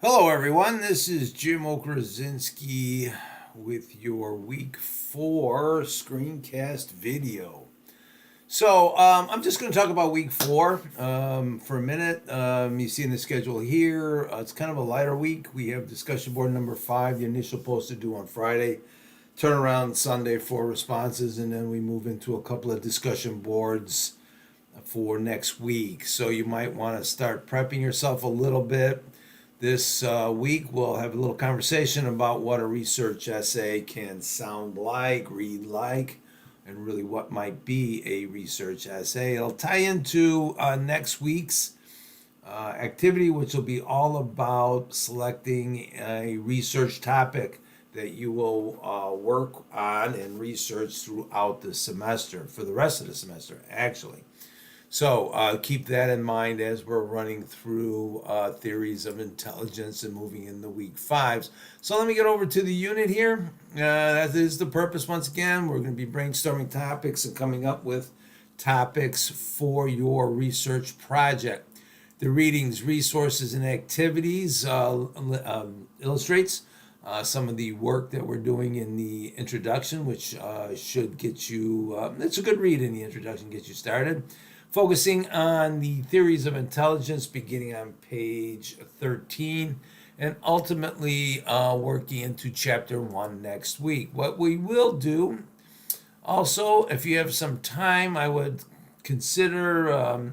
Hello, everyone. This is Jim Okrasinski with your week 4 screencast video. I'm just going to talk about week 4 for a minute. You see in the schedule here, it's kind of a lighter week. We have discussion board number 5, the initial post to do on Friday, turnaround Sunday for responses, and then we move into a couple of discussion boards for next week. So you might want to start prepping yourself a little bit. This week, we'll have a little conversation about what a research essay can sound like, read like, and really what might be a research essay. It'll tie into next week's activity, which will be all about selecting a research topic that you will work on and research throughout the semester, for the rest of the semester, actually. So keep that in mind as we're running through theories of intelligence and moving into week 5. So let me get over to the unit here. That is the purpose once again. We're going to be brainstorming topics and coming up with topics for your research project. The readings, resources, and activities illustrates some of the work that we're doing in the introduction, which should get you, it's a good read in the introduction, get you started. Focusing on the theories of intelligence beginning on page 13 and ultimately working into chapter 1 next week. What we will do also, if you have some time, I would consider a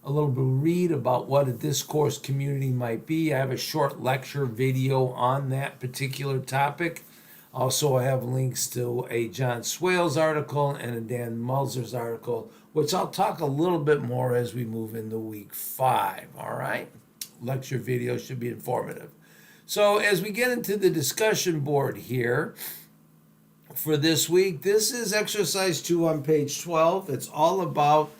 little bit of read about what a discourse community might be. I have a short lecture video on that particular topic. Also, I have links to a John Swales article and a Dan Mulzer's article, which I'll talk a little bit more as we move into week 5, all right? Lecture video should be informative. So as we get into the discussion board here for this week, this is exercise 2 on page 12. It's all about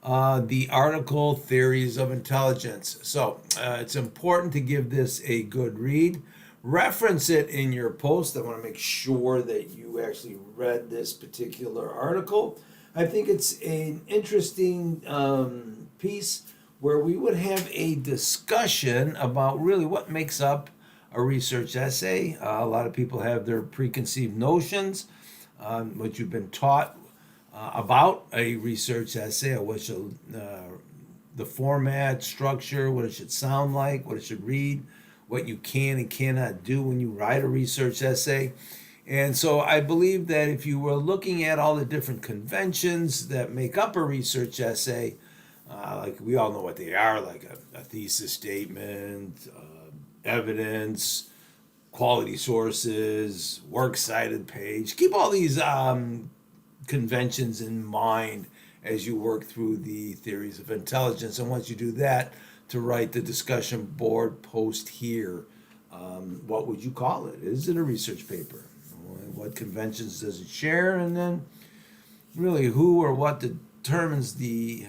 the article Theories of Intelligence. So it's important to give this a good read. Reference it in your post. I want to make sure that you actually read this particular article. I think it's an interesting piece where we would have a discussion about really what makes up a research essay. A lot of people have their preconceived notions, what you've been taught about a research essay, or what should, the format, structure, what it should sound like, what it should read, what you can and cannot do when you write a research essay. And so I believe that if you were looking at all the different conventions that make up a research essay, like we all know what they are, like a thesis statement, evidence, quality sources, works cited page. Keep all these conventions in mind as you work through the theories of intelligence. And once you do that, to write the discussion board post here. What would you call it? Is it a research paper? What conventions does it share? And then really who or what determines the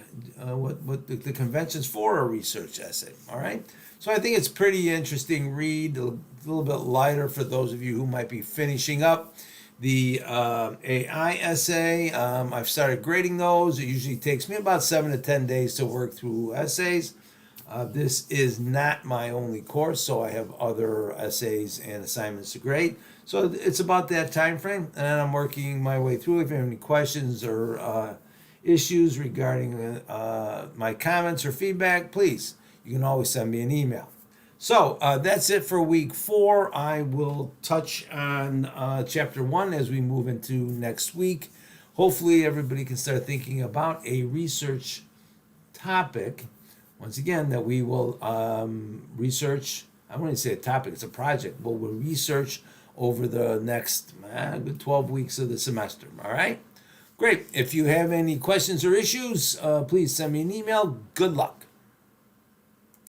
conventions for a research essay, all right? So I think it's pretty interesting read, a little bit lighter for those of you who might be finishing up the AI essay. I've started grading those. It usually takes me about 7 to 10 days to work through essays. This is not my only course, so I have other essays and assignments to grade. So it's about that time frame, and I'm working my way through. If you have any questions or issues regarding my comments or feedback, please, you can always send me an email. So that's it for week 4. I will touch on chapter 1 as we move into next week. Hopefully everybody can start thinking about a research topic, once again, that we will research. I wouldn't say a topic, it's a project, but we'll research over the next 12 weeks of the semester, all right? Great. If you have any questions or issues, please send me an email. Good luck.